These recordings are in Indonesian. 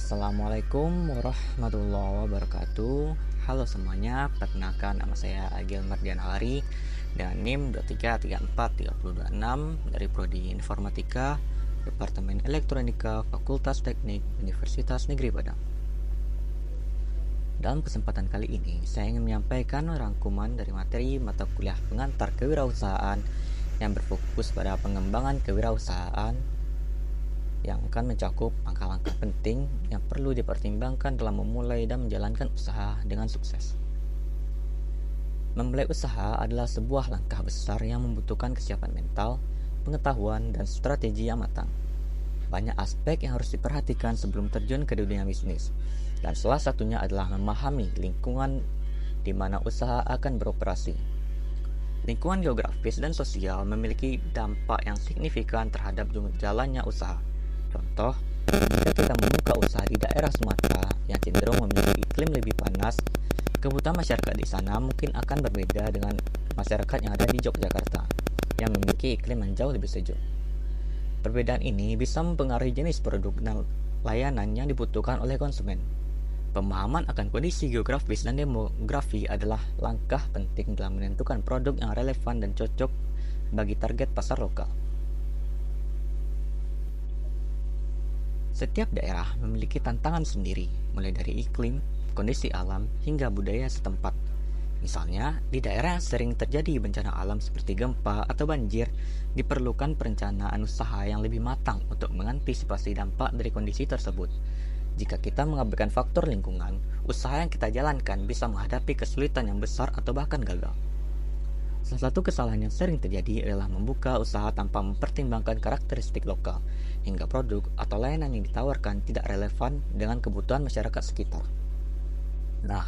Assalamualaikum warahmatullahi wabarakatuh. Halo semuanya, perkenalkan nama saya Agil Mardian Alari dengan NIM 23343026 dari Prodi Informatika, Departemen Elektronika, Fakultas Teknik, Universitas Negeri Padang. Dalam kesempatan kali ini, saya ingin menyampaikan rangkuman dari materi mata kuliah pengantar kewirausahaan yang berfokus pada pengembangan kewirausahaan yang akan mencakup langkah-langkah penting yang perlu dipertimbangkan dalam memulai dan menjalankan usaha dengan sukses. Memulai usaha adalah sebuah langkah besar yang membutuhkan kesiapan mental, pengetahuan, dan strategi yang matang. Banyak aspek yang harus diperhatikan sebelum terjun ke dunia bisnis, dan salah satunya adalah memahami lingkungan di mana usaha akan beroperasi. Lingkungan geografis dan sosial memiliki dampak yang signifikan terhadap jalannya usaha. Contoh, jika kita membuka usaha di daerah Sumatera yang cenderung memiliki iklim lebih panas, kebutuhan masyarakat di sana mungkin akan berbeda dengan masyarakat yang ada di Yogyakarta yang memiliki iklim yang jauh lebih sejuk. Perbedaan ini bisa mempengaruhi jenis produk dan layanan yang dibutuhkan oleh konsumen. Pemahaman akan kondisi geografis dan demografi adalah langkah penting dalam menentukan produk yang relevan dan cocok bagi target pasar lokal. Setiap daerah memiliki tantangan sendiri, mulai dari iklim, kondisi alam, hingga budaya setempat. Misalnya, di daerah yang sering terjadi bencana alam seperti gempa atau banjir, diperlukan perencanaan usaha yang lebih matang untuk mengantisipasi dampak dari kondisi tersebut. Jika kita mengabaikan faktor lingkungan, usaha yang kita jalankan bisa menghadapi kesulitan yang besar atau bahkan gagal. Salah satu kesalahan yang sering terjadi adalah membuka usaha tanpa mempertimbangkan karakteristik lokal, hingga produk atau layanan yang ditawarkan tidak relevan dengan kebutuhan masyarakat sekitar. Nah,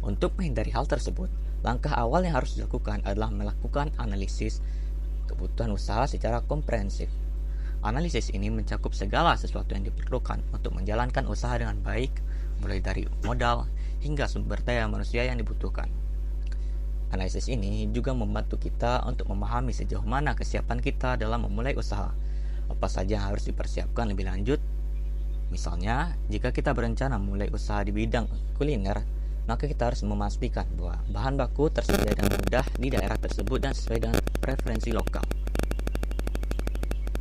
untuk menghindari hal tersebut, langkah awal yang harus dilakukan adalah melakukan analisis kebutuhan usaha secara komprehensif. Analisis ini mencakup segala sesuatu yang diperlukan untuk menjalankan usaha dengan baik, mulai dari modal hingga sumber daya manusia yang dibutuhkan. Analisis ini juga membantu kita untuk memahami sejauh mana kesiapan kita dalam memulai usaha. Apa saja yang harus dipersiapkan lebih lanjut? Misalnya, jika kita berencana memulai usaha di bidang kuliner, maka kita harus memastikan bahwa bahan baku tersedia dengan mudah di daerah tersebut dan sesuai dengan preferensi lokal.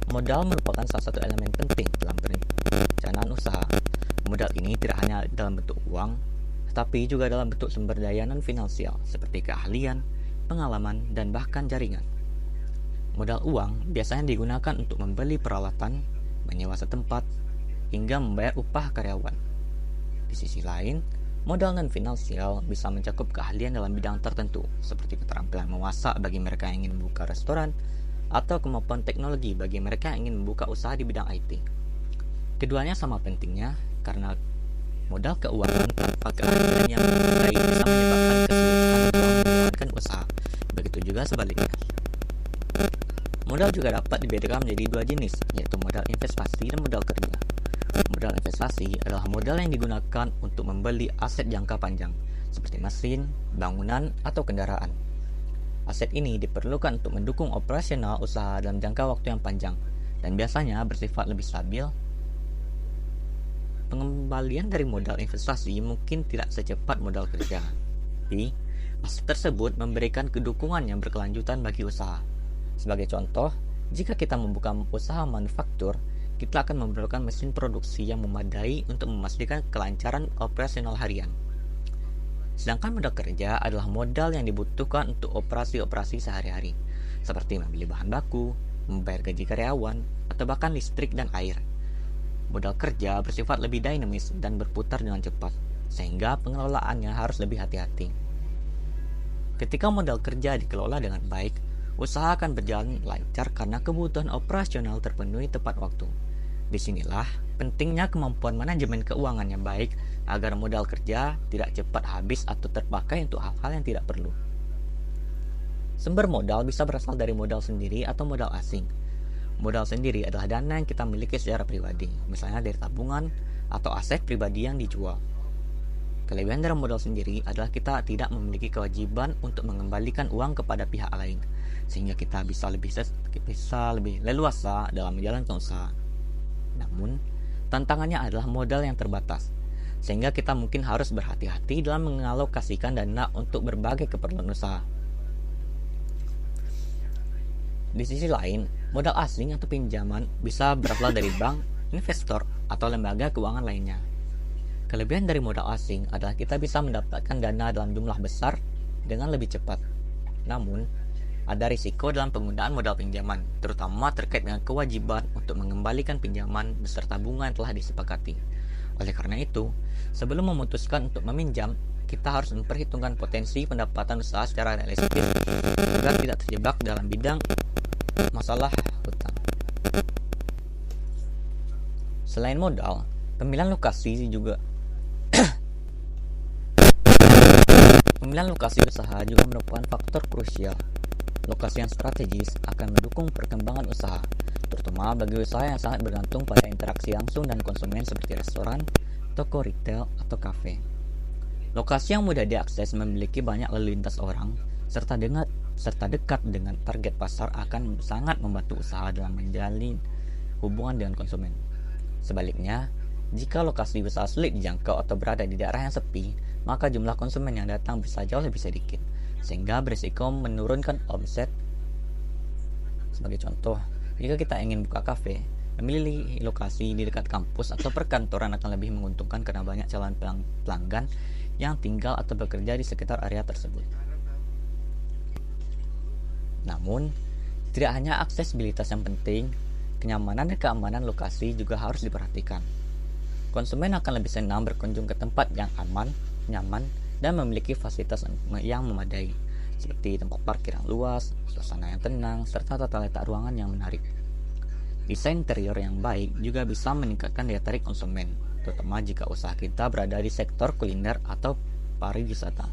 Modal merupakan salah satu elemen penting dalam perencanaan usaha. Modal ini tidak hanya dalam bentuk uang, tetapi juga dalam bentuk sumber daya non-finansial seperti keahlian, pengalaman, dan bahkan jaringan. Modal uang biasanya digunakan untuk membeli peralatan, menyewa setempat, hingga membayar upah karyawan. Di sisi lain, modal non-finansial bisa mencakup keahlian dalam bidang tertentu, seperti keterampilan memasak bagi mereka yang ingin membuka restoran, atau kemampuan teknologi bagi mereka yang ingin membuka usaha di bidang IT. Keduanya sama pentingnya karena modal keuangan tanpa keahlian yang baik bisa menyebabkan kesulitan dalam menjalankan usaha. Begitu juga sebaliknya. Modal juga dapat dibedakan menjadi dua jenis, yaitu modal investasi dan modal kerja. Modal investasi adalah modal yang digunakan untuk membeli aset jangka panjang, seperti mesin, bangunan, atau kendaraan. Aset ini diperlukan untuk mendukung operasional usaha dalam jangka waktu yang panjang, dan biasanya bersifat lebih stabil. Pengembalian dari modal investasi mungkin tidak secepat modal kerja, tapi aset tersebut memberikan kedukungan yang berkelanjutan bagi usaha. Sebagai contoh, jika kita membuka usaha manufaktur, kita akan memerlukan mesin produksi yang memadai untuk memastikan kelancaran operasional harian. Sedangkan modal kerja adalah modal yang dibutuhkan untuk operasi-operasi sehari-hari, seperti membeli bahan baku, membayar gaji karyawan, atau bahkan listrik dan air. Modal kerja bersifat lebih dinamis dan berputar dengan cepat, sehingga pengelolaannya harus lebih hati-hati. Ketika modal kerja dikelola dengan baik, usaha akan berjalan lancar karena kebutuhan operasional terpenuhi tepat waktu. Disinilah pentingnya kemampuan manajemen keuangan yang baik agar modal kerja tidak cepat habis atau terpakai untuk hal-hal yang tidak perlu. Sumber modal bisa berasal dari modal sendiri atau modal asing. Modal sendiri adalah dana yang kita miliki secara pribadi, misalnya dari tabungan atau aset pribadi yang dijual. Kelebihan dari modal sendiri adalah kita tidak memiliki kewajiban untuk mengembalikan uang kepada pihak lain, sehingga kita bisa lebih leluasa dalam menjalankan usaha. Namun, Tantangannya adalah modal yang terbatas, sehingga kita mungkin harus berhati-hati dalam mengalokasikan dana untuk berbagai keperluan usaha. Di sisi lain, modal asing atau pinjaman bisa berasal dari bank, investor, atau lembaga keuangan lainnya. Kelebihan dari modal asing adalah kita bisa mendapatkan dana dalam jumlah besar dengan lebih cepat. Namun, ada risiko dalam penggunaan modal pinjaman, terutama terkait dengan kewajiban untuk mengembalikan pinjaman beserta bunga yang telah disepakati. Oleh karena itu, sebelum memutuskan untuk meminjam, kita harus memperhitungkan potensi pendapatan usaha secara realistis agar tidak terjebak dalam bidang masalah hutang. Selain modal, pemilihan lokasi usaha juga merupakan faktor krusial. Lokasi yang strategis akan mendukung perkembangan usaha, terutama bagi usaha yang sangat bergantung pada interaksi langsung dan konsumen seperti restoran, toko retail, atau kafe. Lokasi yang mudah diakses, memiliki banyak lalu lintas orang, serta dekat dengan target pasar akan sangat membantu usaha dalam menjalin hubungan dengan konsumen. Sebaliknya, jika lokasi usaha sulit dijangkau atau berada di daerah yang sepi, maka jumlah konsumen yang datang bisa jauh lebih sedikit, sehingga berisiko menurunkan omset. Sebagai contoh, jika kita ingin buka kafe, memilih lokasi di dekat kampus atau perkantoran akan lebih menguntungkan karena banyak calon pelanggan yang tinggal atau bekerja di sekitar area tersebut. Namun, tidak hanya aksesibilitas yang penting, kenyamanan dan keamanan lokasi juga harus diperhatikan. Konsumen akan lebih senang berkunjung ke tempat yang aman, nyaman, dan memiliki fasilitas yang memadai, seperti tempat parkir yang luas, suasana yang tenang, serta tata letak ruangan yang menarik. Desain interior yang baik juga bisa meningkatkan daya tarik konsumen, terutama jika usaha kita berada di sektor kuliner atau pariwisata.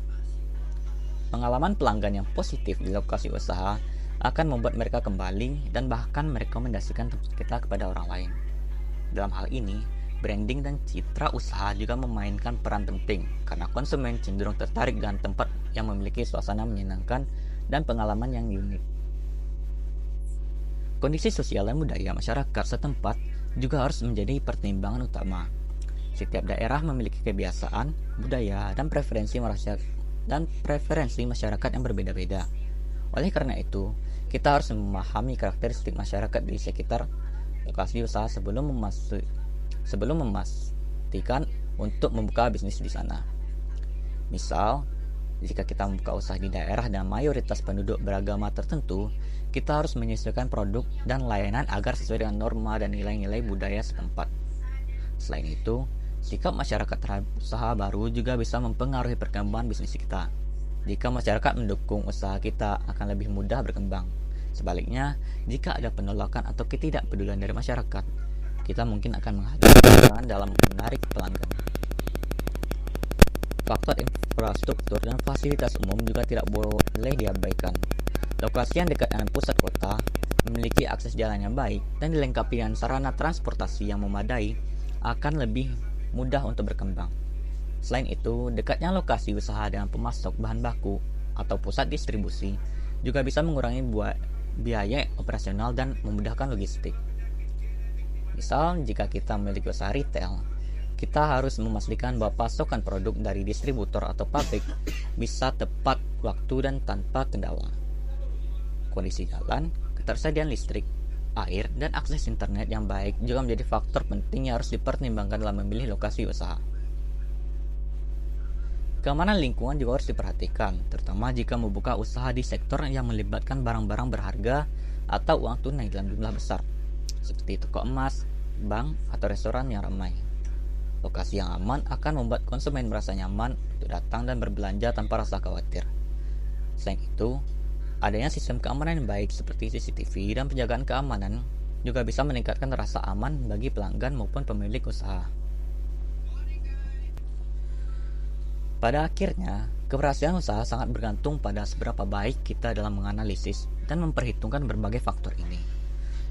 Pengalaman pelanggan yang positif di lokasi usaha akan membuat mereka kembali dan bahkan merekomendasikan tempat kita kepada orang lain. Dalam hal ini, branding dan citra usaha juga memainkan peran penting karena konsumen cenderung tertarik dengan tempat yang memiliki suasana menyenangkan dan pengalaman yang unik. Kondisi sosial dan budaya masyarakat setempat juga harus menjadi pertimbangan utama. Setiap daerah memiliki kebiasaan, budaya, dan preferensi masyarakat yang berbeda-beda. Oleh karena itu, kita harus memahami karakteristik masyarakat di sekitar lokasi usaha sebelum memastikan untuk membuka bisnis di sana. Misal, jika kita membuka usaha di daerah dan mayoritas penduduk beragama tertentu, kita harus menyesuaikan produk dan layanan agar sesuai dengan norma dan nilai-nilai budaya setempat. Selain itu, sikap masyarakat terhadap usaha baru juga bisa mempengaruhi perkembangan bisnis kita. Jika masyarakat mendukung usaha kita, akan lebih mudah berkembang. Sebaliknya, jika ada penolakan atau ketidakpedulian dari masyarakat, kita mungkin akan menghadapi kesulitan dalam menarik pelanggan. Faktor infrastruktur dan fasilitas umum juga tidak boleh diabaikan. Lokasi yang dekat dengan pusat kota, memiliki akses jalan yang baik, dan dilengkapi dengan sarana transportasi yang memadai, akan lebih mudah untuk berkembang. Selain itu, dekatnya lokasi usaha dengan pemasok bahan baku atau pusat distribusi juga bisa mengurangi biaya operasional dan memudahkan logistik. Misal, jika kita memiliki usaha retail, kita harus memastikan bahwa pasokan produk dari distributor atau pabrik bisa tepat waktu dan tanpa kendala. Kondisi jalan, ketersediaan listrik, air, dan akses internet yang baik juga menjadi faktor penting yang harus dipertimbangkan dalam memilih lokasi usaha. Keamanan lingkungan juga harus diperhatikan, terutama jika membuka usaha di sektor yang melibatkan barang-barang berharga atau uang tunai dalam jumlah besar, seperti toko emas, bank, atau restoran yang ramai. Lokasi yang aman akan membuat konsumen merasa nyaman untuk datang dan berbelanja tanpa rasa khawatir. Selain itu, adanya sistem keamanan yang baik seperti CCTV dan penjagaan keamanan juga bisa meningkatkan rasa aman bagi pelanggan maupun pemilik usaha. Pada akhirnya, keberhasilan usaha sangat bergantung pada seberapa baik kita dalam menganalisis dan memperhitungkan berbagai faktor ini.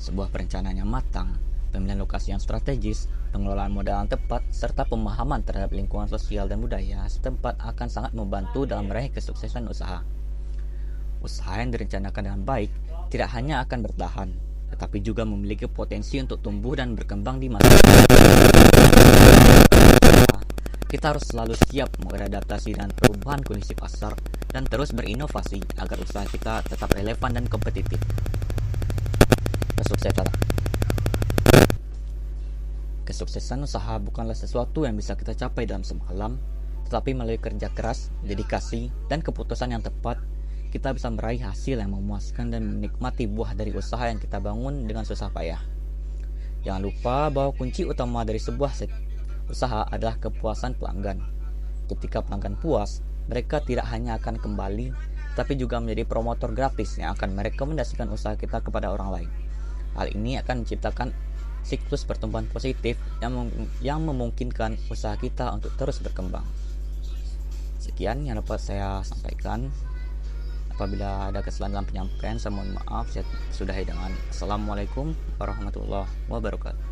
Sebuah perencanaan yang matang, pemilihan lokasi yang strategis, pengelolaan modal yang tepat, serta pemahaman terhadap lingkungan sosial dan budaya setempat akan sangat membantu dalam meraih kesuksesan usaha. Usaha yang direncanakan dengan baik tidak hanya akan bertahan, tetapi juga memiliki potensi untuk tumbuh dan berkembang di masa depan. Kita harus selalu siap beradaptasi dengan perubahan kondisi pasar dan terus berinovasi agar usaha kita tetap relevan dan kompetitif. Kesuksesan usaha bukanlah sesuatu yang bisa kita capai dalam semalam, tetapi melalui kerja keras, dedikasi, dan keputusan yang tepat, kita bisa meraih hasil yang memuaskan dan menikmati buah dari usaha yang kita bangun dengan susah payah. Jangan lupa bahwa kunci utama dari sebuah usaha adalah kepuasan pelanggan. Ketika pelanggan puas, mereka tidak hanya akan kembali, tapi juga menjadi promotor gratis yang akan merekomendasikan usaha kita kepada orang lain. Hal ini akan menciptakan siklus pertumbuhan positif yang memungkinkan usaha kita untuk terus berkembang. Sekian yang dapat saya sampaikan. Apabila ada kesalahan dalam penyampaian, saya mohon maaf. Saya sudahi dengan Assalamualaikum warahmatullahi wabarakatuh.